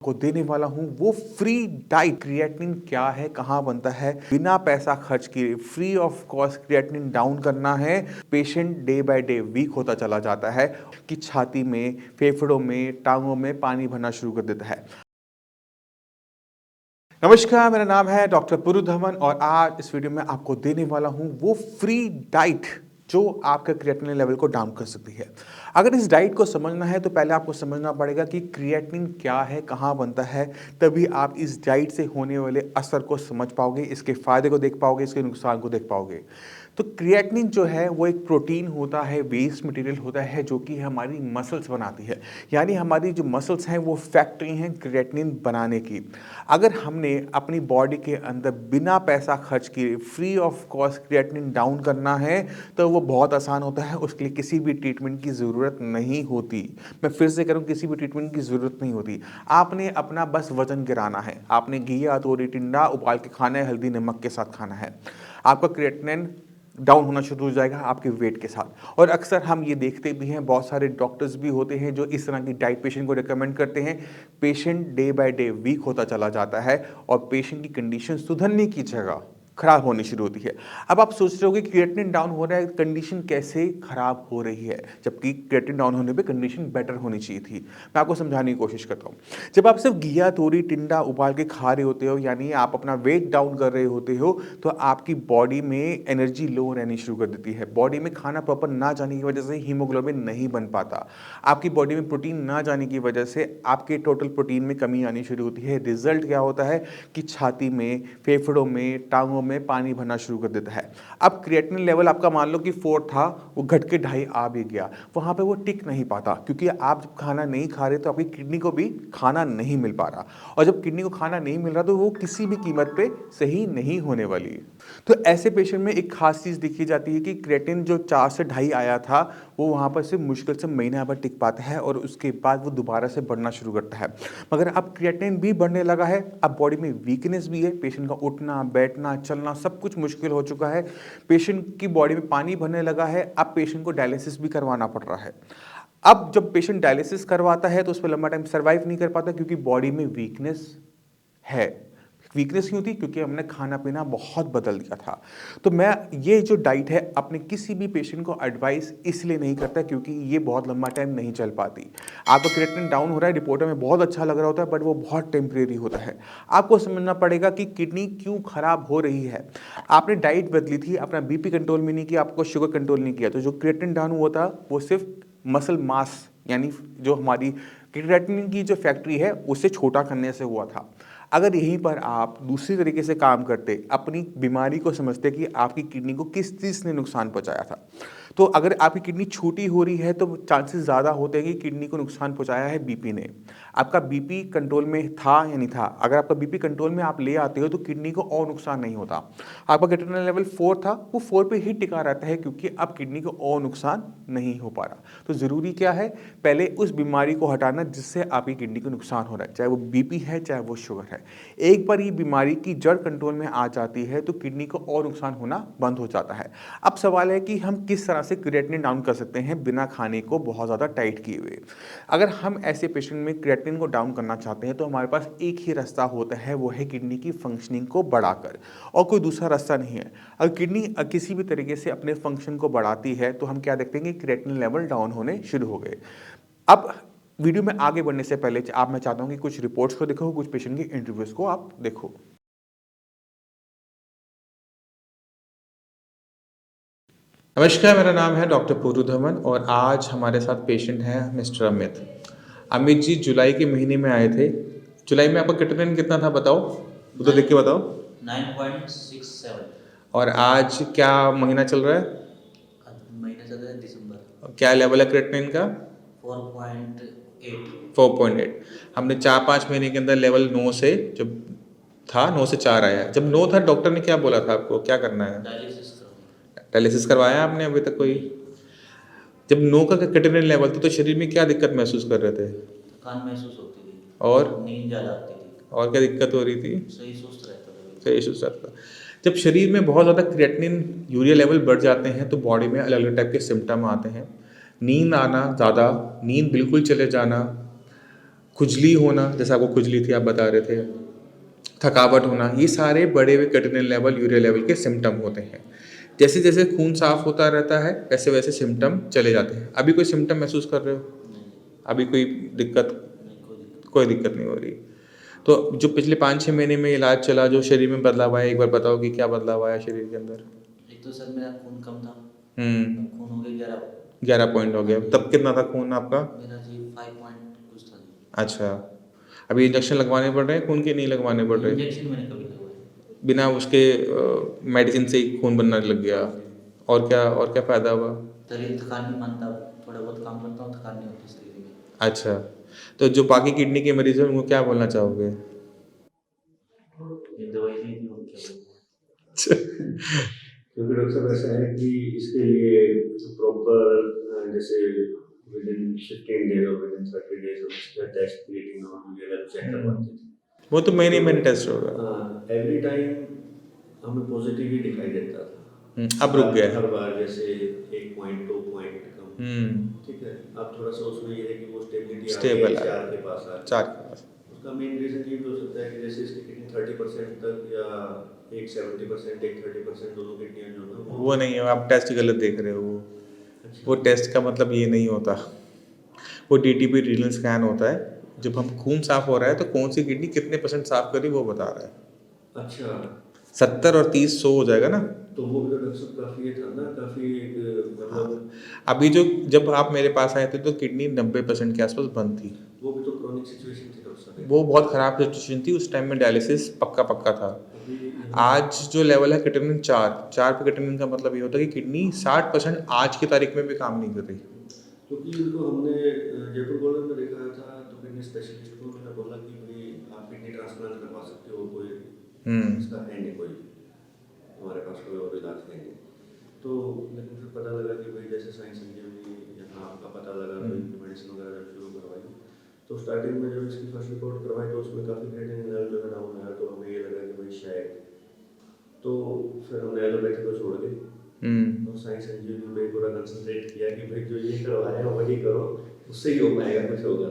को देने वाला हूं वो फ्री डाइट। क्रिएटिनिन क्या है, कहां बनता है, बिना पैसा खर्च किए free of cost creatinine down करना है। Patient day by day weak होता चला जाता है कि छाती में, फेफड़ों में, टांगों में पानी भरना शुरू कर देता है। नमस्कार, मेरा नाम है डॉक्टर पुरु धवन और आज इस वीडियो में आपको देने वाला हूं वो फ्री डाइट जो आपके क्रिएटिनिन लेवल को डाउन कर सकती है। अगर इस डाइट को समझना है तो पहले आपको समझना पड़ेगा कि क्रिएटिनिन क्या है, कहाँ बनता है, तभी आप इस डाइट से होने वाले असर को समझ पाओगे, इसके फायदे को देख पाओगे, इसके नुकसान को देख पाओगे। तो क्रिएटिनिन जो है वो एक प्रोटीन होता है, वेस्ट मटेरियल होता है जो कि हमारी मसल्स बनाती है। यानी हमारी जो मसल्स हैं वो फैक्ट्री हैं क्रिएटिनिन बनाने की। अगर हमने अपनी बॉडी के अंदर बिना पैसा खर्च किए free of cost creatinine down करना है तो वो बहुत आसान होता है। उसके लिए किसी भी ट्रीटमेंट की ज़रूरत नहीं होती। मैं फिर से करूँ, किसी भी ट्रीटमेंट की ज़रूरत नहीं होती। आपने अपना बस वजन गिराना है। आपने घी या तोरी टिंडा उबाल के खाना है, हल्दी नमक के साथ खाना है। आपका क्रिएटिनिन डाउन होना शुरू हो जाएगा आपके वेट के साथ। और अक्सर हम ये देखते भी हैं, बहुत सारे डॉक्टर्स भी होते हैं जो इस तरह की डाइट पेशेंट को रिकमेंड करते हैं। Patient day by day weak होता चला जाता है और पेशेंट की कंडीशन सुधरने की जगह खराब होनी शुरू होती है। अब आप सोच रहे हो कि क्रिएटिनिन डाउन हो रहा है, कंडीशन कैसे खराब हो रही है, जबकि क्रिएटिनिन डाउन होने पे कंडीशन बेटर होनी चाहिए थी। मैं आपको समझाने की कोशिश करता हूँ। जब आप सिर्फ घिया तोरी टिंडा उबाल के खा रहे होते हो, यानी आप अपना वेट डाउन कर रहे होते हो, तो आपकी बॉडी में एनर्जी लो रहनी शुरू कर देती है। बॉडी में खाना प्रॉपर ना जाने की वजह से हीमोग्लोबिन नहीं बन पाता। आपकी बॉडी में प्रोटीन ना जाने की वजह से आपके टोटल प्रोटीन में कमी आनी शुरू होती है। रिजल्ट क्या होता है कि छाती में, फेफड़ों में, टांगों में पानी भरना शुरू कर देता है। अब क्रिएटिनिन लेवल आपका मान लो कि 4 था, वो घट के 2.5 आ भी गया, वहां पे वो टिक नहीं पाता, क्योंकि आप जब खाना नहीं खा रहे तो आपकी किडनी को भी खाना नहीं मिल पा रहा। और जब किडनी को खाना नहीं मिल रहा तो वो किसी भी कीमत पे सही नहीं होने वाली है। तो ऐसे पेशेंट में एक खास चीज देखी जाती है कि क्रिएटिनिन जो 4 से 2.5 आया था वो वहां पर से मुश्किल से महीना भर टिक पाता है और उसके बाद वो दोबारा से बढ़ना शुरू करता है। मगर अब क्रिएटिनिन भी बढ़ने लगा है, अब बॉडी में वीकनेस भी है, पेशेंट का उठना बैठना चलना सब कुछ मुश्किल हो चुका है। पेशेंट की बॉडी में पानी भरने लगा है। अब पेशेंट को डायलिसिस भी करवाना पड़ रहा है। अब जब पेशेंट डायलिसिस करवाता है तो उस पर लंबा टाइम सर्वाइव नहीं कर पाता, क्योंकि बॉडी में वीकनेस है। वीकनेस क्यों थी? क्योंकि हमने खाना पीना बहुत बदल दिया था। तो मैं ये जो डाइट है अपने किसी भी पेशेंट को एडवाइस इसलिए नहीं करता क्योंकि ये बहुत लंबा टाइम नहीं चल पाती। आपका क्रिएटिनिन डाउन हो रहा है, रिपोर्ट में बहुत अच्छा लग रहा होता है, बट वो बहुत टेम्परेरी होता है। आपको समझना पड़ेगा कि किडनी क्यों खराब हो रही है। आपने डाइट बदली थी, अपना बीपी कंट्रोल में नहीं किया, आपको शुगर कंट्रोल नहीं किया, तो जो क्रिएटिनिन डाउन हुआ था वो सिर्फ मसल मास, यानी जो हमारी क्रिएटिनिन की जो फैक्ट्री है उसे छोटा करने से हुआ था। अगर यहीं पर आप दूसरी तरीके से काम करते, अपनी बीमारी को समझते कि आपकी किडनी को किस चीज़ ने नुकसान पहुंचाया था, तो अगर आपकी किडनी छोटी हो रही है तो चांसेस ज़्यादा होते हैं कि किडनी को नुकसान पहुंचाया है बीपी ने। आपका बीपी कंट्रोल में था या नहीं था? अगर आपका बीपी कंट्रोल में आप ले आते हो तो किडनी को और नुकसान नहीं होता। आपका क्रिएटिनिन लेवल 4 था, वो 4 पे ही टिका रहता है क्योंकि अब किडनी को और नुकसान नहीं हो पा रहा। तो ज़रूरी क्या है? पहले उस बीमारी को हटाना जिससे आपकी किडनी को नुकसान हो रहा है, चाहे वो बीपी है चाहे वो शुगर है। एक बार ये बीमारी की जड़ कंट्रोल में आ जाती है तो किडनी को और नुकसान होना बंद हो जाता है। अब सवाल है कि हम किस तरह से क्रिएटिनिन डाउन कर सकते हैं बिना खाने को बहुत ज़्यादा टाइट किए हुए। अगर हम ऐसे पेशेंट में क्रिएटिनिन को डाउन करना चाहते हैं तो हमारे पास एक ही रास्ता होता है, वो है किडनी की फंक्शनिंग को बढ़ाकर, और कोई दूसरा रास्ता नहीं है। अगर किडनी किसी भी तरीके से अपने फंक्शन को बढ़ाती है तो हम क्या देखते हैं कि क्रिएटिनिन लेवल डाउन होने शुरू हो गए। अब वीडियो में आगे बढ़ने से पहले मैं चाहता हूं कि कुछ रिपोर्ट्स को देखो, कुछ पेशेंट की इंटरव्यूज को आप देखो। नमस्कार, मेरा नाम है डॉक्टर पुरु धवन और आज हमारे साथ पेशेंट हैं मिस्टर अमित। अमित जी जुलाई के महीने में आए थे। जुलाई में आपका क्रिएटिनिन कितना था बताओ, वो तो देख के बताओ। 9.67। और आज क्या महीना चल रहा है? महीना चल रहा है दिसंबर। क्या लेवल है क्रिएटिनिन का? 4.8। 4.8। हमने 4-5 महीने के अंदर लेवल 9 से, जब था 9 से 4 आया। जब 9 था डॉक्टर ने क्या बोला था आपको, क्या करना है? डायलिसिस करानी। डायलिसिस करवाया आपने अभी तक कोई? जब 9 का क्रिएटिनिन लेवल था तो शरीर में क्या दिक्कत महसूस कर रहे थे? थकान महसूस होती थी और नींद ज़्यादा आती थी। और क्या दिक्कत हो रही थी? सही सुस्त रहता था बिल्कुल। सही सुस्त था। जब शरीर में बहुत ज़्यादा क्रिएटिनिन यूरिया लेवल बढ़ जाते हैं तो बॉडी में अलग अलग टाइप के सिम्टम आते हैं। नींद आना ज़्यादा, नींद बिल्कुल चले जाना, खुजली होना, जैसे आपको खुजली थी आप बता रहे थे, थकावट होना, ये सारे बढ़े हुए क्रिएटिनिन लेवल, यूरिया लेवल के सिम्टम होते हैं। जैसे जैसे खून साफ होता रहता है वैसे वैसे सिम्टम चले जाते हैं। अभी कोई सिम्टम महसूस कर रहे हो? नहीं अभी कोई दिक्कत? नहीं, कोई दिक्कत नहीं हो रही। तो जो पिछले 5-6 महीने में इलाज चला, जो शरीर में बदलाव आया, एक बार बताओ कि क्या बदलाव आया शरीर के अंदर? एक तो सर मेरा खून कम था, हम्म। अब खून हो गया 11। 11 पॉइंट हो गया। तब कितना था खून आपका? मेरा जी 5 पॉइंट कुछ था जी। अच्छा। अभी इंजेक्शन लगवाने पड़ रहे हैं खून के, नहीं लगवाने पड़ रहे? इंजेक्शन मैंने कभी लगवाया। बिना उसके मेडिसिन से ही खून बनने लग गया? और क्या फ़ायदा हुआ? शरीर थकान नहीं मानता, थोड़ा बहुत काम करता हूँ, थकान नहीं होती शरीर में। अच्छा। तो जो बाकी किडनी के मरीज हैं उनको क्या बोलना चाहोगे? ये दवाई दी थी और क्या बोलूं। क्योंकि डॉक्टर साहब ऐसा है कि इसके लिए प्रॉपर जैसे विद इन 15 डेज और विद इन 30 डेज हम इसका टेस्ट क्रिएटिनिन और वगैरह चेक करवाते थे। वो तो महीने टेस्ट होगा। एवरी टाइम हमें पॉजिटिव ही दिखाई देता था। अब रुक गया है। हर बार जैसे 1 पॉइंट 2 पॉइंट कम, ठीक है। अब थोड़ा सा उसमें ये है कि वो स्टेबिलिटी आ स्टेबल गई, आ 4 के पास आ गई। 4 के पास। उसका मेन रीज़न ये भी हो सकता है कि जैसे इसकी किडनी 30% तक या एक 70% एक 30% दोनों किडनियाँ जो ना वो नहीं है, आप टेस्ट गलत देख रहे हो। वो टेस्ट का मतलब ये नहीं होता। वो डीटीपी रीनल स्कैन होता है। जब हम खून साफ हो रहा है तो कौन सी किडनी कितने % साफ करी वो बता रहा है। अच्छा 70 और 30 100 हो जाएगा ना। तो वो भी तो डॉक्टर साहब काफ़ी ये था ना, काफ़ी एक मतलब अभी जो जब आप मेरे पास आए थे तो किडनी 90% के आसपास बंद थी। वो भी तो क्रॉनिक सिचुएशन थी डॉक्टर साहब। वो बहुत ख़राब सिचुएशन थी। उस टाइम में डायलिसिस पक्का था। अभी यहाँ आज जो लेवल है क्रिएटिनिन 4 पे क्रिएटिनिन का मतलब ये होता है कि किडनी 60% आज की तारीख में भी काम नहीं कर रही। क्योंकि इनको हमने जयपुर कॉलेज में देखा था, तो किडनी स्पेशलिस्ट को मैंने बोला कि भाई आप किडनी ट्रांसप्लांट करवा सकते हो, कोई इसका है नहीं, कोई हमारे पास कोई और इलाज है नहीं। तो लेकिन फिर पता लगा कि भाई जैसे साइंस संजीवनी यहाँ आपका पता लगा, तो इनकी मेडिसिन वगैरह जब शुरू करवाई, तो स्टार्टिंग में जब इसकी फर्स्ट रिपोर्ट करवाई तो उसमें काफ़ी क्रिएटिनिन लेवल जो है डाउन आया। तो हमें ये लगा कि भाई शायद, तो फिर हमने एलोपैथी को छोड़ के तो साइंस संजीवनी पे पूरा कंसंट्रेट किया कि भाई जो ये करवाया वही करो, उससे ही हो पाएगा, कुछ होगा।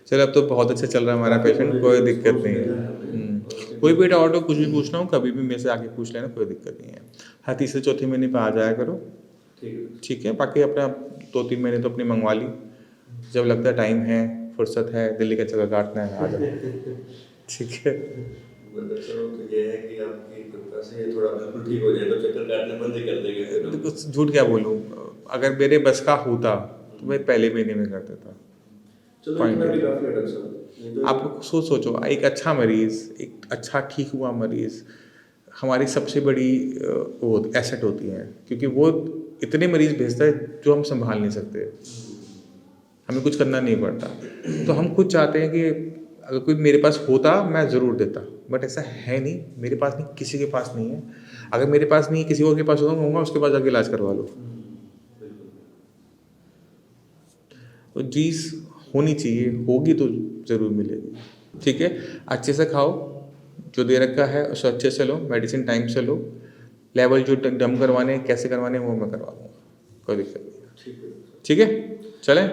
चल अब तो बहुत अच्छा चल रहा है हमारा पेशेंट, कोई दिक्कत नहीं है। कोई भी डाउट हो, कुछ भी पूछना हो, कभी भी मेरे से आके पूछ लेना, कोई दिक्कत नहीं है। हर तीसरे चौथे महीने पे आ जाया करो, ठीक है। ठीक है। बाकी अपना 2-3 महीने तो अपनी मंगवा ली, जब लगता है टाइम है, फुर्सत है, दिल्ली का चक्कर काटना है, आ जाओ, ठीक है। मतलब चलो, तो ये है कि आपकी कृपा से ये थोड़ा बिल्कुल ठीक हो जाए तो चक्कर काटने बंद ही कर देंगे फिर हम। देखो झूठ क्या बोलूँ, अगर मेरे बस का होता तो मैं पहले महीने में कर देता। चलो Point इतना भी है। काफ़ी है डॉक्टर साहब। नहीं तो आप सोचो, एक अच्छा मरीज़, एक अच्छा ठीक हुआ मरीज़ हमारी सबसे बड़ी वो एसेट होती है, क्योंकि वो इतने मरीज़ भेजता है जो हम संभाल नहीं सकते, हमें कुछ करना नहीं पड़ता। तो हम खुद चाहते हैं कि अगर कोई मेरे पास होता मैं ज़रूर देता, बट ऐसा है नहीं, मेरे पास नहीं, किसी के पास नहीं है। अगर मेरे पास नहीं, किसी और के पास होगा, मैं कहूँगा उसके पास जाके इलाज करवा लो। बिल्कुल। तो चीज़ होनी चाहिए, होगी तो ज़रूर मिलेगी, ठीक है। अच्छे से खाओ, जो दे रखा है उसे अच्छे से लो, मेडिसिन टाइम से लो, लेवल जो डम करवाने कैसे करवाने वो मैं करवा दूँगा, कोई दिक्कत नहीं है, ठीक है। ठीक है। चलें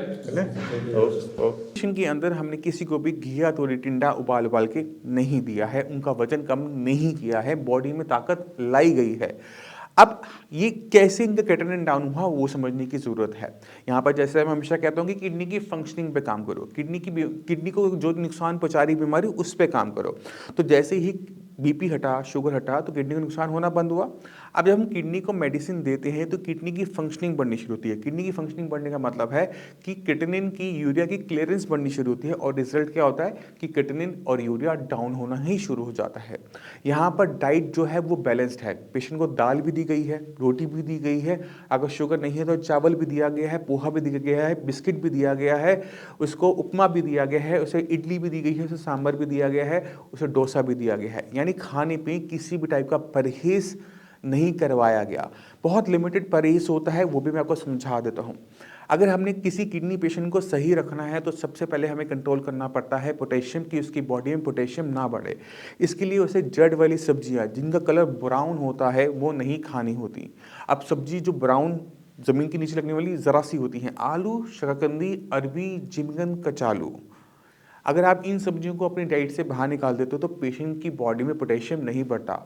के अंदर हमने किसी को भी घी या तो टिंडा उबाल के नहीं दिया है, उनका वजन कम नहीं किया है, बॉडी में ताकत लाई गई है। अब ये कैसे इनका क्रिएटिनिन डाउन हुआ वो समझने की ज़रूरत है। यहाँ पर जैसे मैं हमेशा कहता हूँ कि किडनी की फंक्शनिंग पे काम करो, किडनी को जो नुकसान पहुँचा रही बीमारी उस पे काम करो। तो जैसे ही बीपी हटा, शुगर हटा, तो किडनी को नुकसान होना बंद हुआ। अब जब हम किडनी को मेडिसिन देते हैं तो किडनी की फंक्शनिंग बढ़नी शुरू होती है। किडनी की फंक्शनिंग बढ़ने का मतलब है कि क्रिएटिनिन की, यूरिया की क्लियरेंस बढ़नी शुरू होती है, और रिजल्ट क्या होता है कि क्रिएटिनिन और यूरिया डाउन होना ही शुरू हो जाता है। यहाँ पर डाइट जो है वो बैलेंस्ड है। पेशेंट को दाल भी दी गई है, रोटी भी दी गई है, अगर शुगर नहीं है तो चावल भी दिया गया है, पोहा भी दिया गया है, बिस्किट भी दिया गया है, उसको उपमा भी दिया गया है, उसे इडली भी दी गई है, उसे सांभर भी दिया गया है, उसे डोसा भी दिया गया है। यानी खाने पे किसी भी टाइप का परहेज नहीं करवाया गया। बहुत लिमिटेड परहेज होता है, वो भी मैं आपको समझा देता हूँ। अगर हमने किसी किडनी पेशेंट को सही रखना है तो सबसे पहले हमें कंट्रोल करना पड़ता है पोटेशियम की, उसकी बॉडी में पोटेशियम ना बढ़े। इसके लिए उसे जड़ वाली सब्जियां जिनका कलर ब्राउन होता है वो नहीं खानी होती। अब सब्जी जो ब्राउन ज़मीन के नीचे लगने वाली ज़रा सी होती हैं, आलू, शकरकंदी, अरबी, जिंगन, कचालू। अगर आप इन सब्जियों को अपनी डाइट से बाहर निकाल देते हो तो पेशेंट की बॉडी में पोटेशियम नहीं बढ़ता।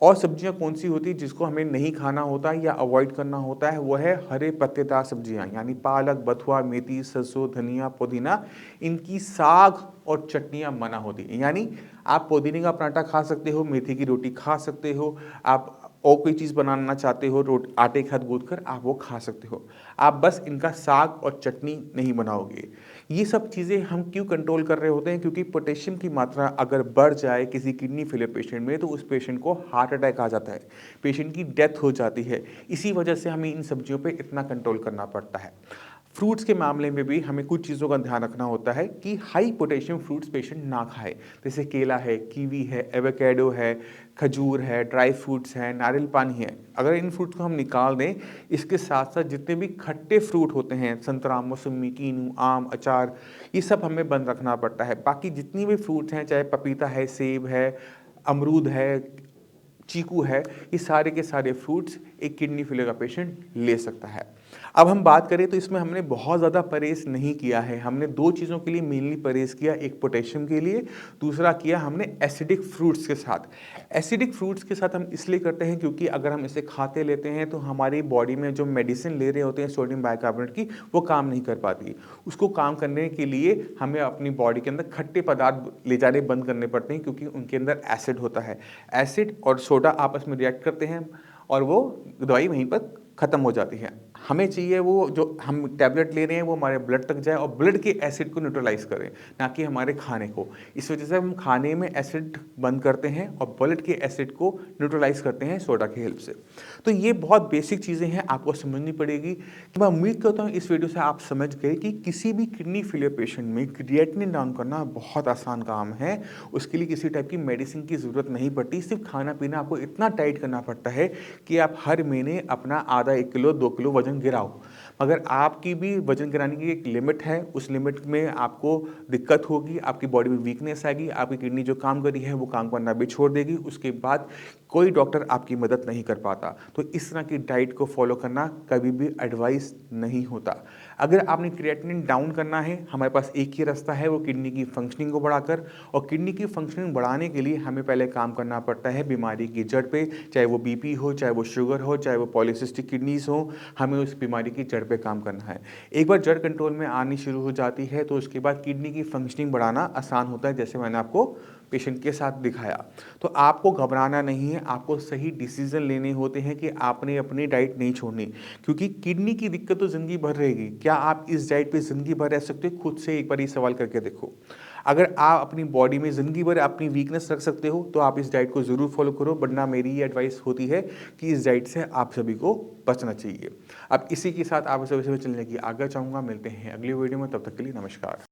और सब्जियां कौन सी होती है जिसको हमें नहीं खाना होता है या अवॉइड करना होता है, वो है हरे पत्तेदार सब्जियां, यानी पालक, बथुआ, मेथी, सरसों, धनिया, पुदीना। इनकी साग और चटनियां मना होती हैं। यानी आप पुदीने का पराठा खा सकते हो, मेथी की रोटी खा सकते हो, आप और कोई चीज़ बनाना चाहते हो आटे के साथ गूंथ कर आप वो खा सकते हो। आप बस इनका साग और चटनी नहीं बनाओगे। ये सब चीज़ें हम क्यों कंट्रोल कर रहे होते हैं? क्योंकि पोटेशियम की मात्रा अगर बढ़ जाए किसी किडनी फेलियर पेशेंट में तो उस पेशेंट को हार्ट अटैक आ जाता है, पेशेंट की डेथ हो जाती है। इसी वजह से हमें इन सब्जियों पे इतना कंट्रोल करना पड़ता है। फ्रूट्स के मामले में भी हमें कुछ चीज़ों का ध्यान रखना होता है कि हाई पोटेशियम फ्रूट्स पेशेंट ना खाए। जैसे केला है, कीवी है, एवोकेडो है, खजूर है, ड्राई फ्रूट्स हैं, नारियल पानी है। अगर इन फ्रूट्स को हम निकाल दें, इसके साथ साथ जितने भी खट्टे फ्रूट होते हैं, संतरा, मौसमी, कीनू, आम, अचार, ये सब हमें बंद रखना पड़ता है। बाकी जितनी भी फ्रूट्स हैं, चाहे पपीता है, सेब है, अमरूद है, चीकू है, ये सारे के सारे फ्रूट्स एक किडनी फेलियर का पेशेंट ले सकता है। अब हम बात करें तो इसमें हमने बहुत ज़्यादा परहेज़ नहीं किया है। हमने 2 चीज़ों के लिए मेनली परहेज़ किया, एक पोटेशियम के लिए, दूसरा किया हमने एसिडिक फ्रूट्स के साथ। एसिडिक फ्रूट्स के साथ हम इसलिए करते हैं क्योंकि अगर हम इसे खाते लेते हैं तो हमारी बॉडी में जो मेडिसिन ले रहे होते हैं सोडियम बाइकार्बोनेट की, वो काम नहीं कर पाती। उसको काम करने के लिए हमें अपनी बॉडी के अंदर खट्टे पदार्थ ले जाने बंद करने पड़ते हैं क्योंकि उनके अंदर एसिड होता है। एसिड और सोडा आपस में रिएक्ट करते हैं और वो दवाई वहीं पर ख़त्म हो जाती है। हमें चाहिए वो जो हम टैबलेट ले रहे हैं वो हमारे ब्लड तक जाए और ब्लड के एसिड को न्यूट्रलाइज करे, ना कि हमारे खाने को। इस वजह से हम खाने में एसिड बंद करते हैं और ब्लड के एसिड को न्यूट्रलाइज करते हैं सोडा की हेल्प से। तो ये बहुत बेसिक चीज़ें हैं, आपको समझनी पड़ेगी। कि मैं उम्मीद करता हूँ इस वीडियो से आप समझ गए कि किसी भी किडनी फेलियर पेशेंट में क्रिएटिनिन डाउन करना बहुत आसान काम है। उसके लिए किसी टाइप की मेडिसिन की ज़रूरत नहीं पड़ती, सिर्फ खाना पीना आपको इतना टाइट करना पड़ता है कि आप हर महीने अपना आधा 1 किलो 2 किलो वजन गिराओ। मगर आपकी भी वजन गिराने की एक लिमिट है, उस लिमिट में आपको दिक्कत होगी, आपकी बॉडी में वीकनेस आएगी, आपकी किडनी जो काम कर रही है वो काम करना भी छोड़ देगी। उसके बाद कोई डॉक्टर आपकी मदद नहीं कर पाता। तो इस तरह की डाइट को फॉलो करना कभी भी एडवाइस नहीं होता। अगर आपने क्रिएटिनिन डाउन करना है, हमारे पास एक ही रास्ता है, वो किडनी की फंक्शनिंग को बढ़ाकर। और किडनी की फंक्शनिंग बढ़ाने के लिए हमें पहले काम करना पड़ता है बीमारी की जड़ पे, चाहे वो बीपी हो, चाहे वो शुगर हो, चाहे वो पॉलीसिस्टिक किडनीज हो, हमें उस बीमारी की जड़ पे काम करना है। एक बार जड़ कंट्रोल में आनी शुरू हो जाती है तो उसके बाद किडनी की फंक्शनिंग बढ़ाना आसान होता है, जैसे मैंने आपको पेशेंट के साथ दिखाया। तो आपको घबराना नहीं है, आपको सही डिसीजन लेने होते हैं कि आपने अपनी डाइट नहीं छोड़नी, क्योंकि किडनी की दिक्कत तो ज़िंदगी भर रहेगी। क्या आप इस डाइट पे ज़िंदगी भर रह सकते हो? खुद से एक बार ये सवाल करके देखो। अगर आप अपनी बॉडी में ज़िंदगी भर अपनी वीकनेस रख सकते हो तो आप इस डाइट को ज़रूर फॉलो करो, वरना मेरी ये एडवाइस होती है कि इस डाइट से आप सभी को बचना चाहिए। अब इसी के साथ आप सभी से चलने की आज्ञा चाहूँगा। मिलते हैं अगली वीडियो में, तब तक के लिए नमस्कार।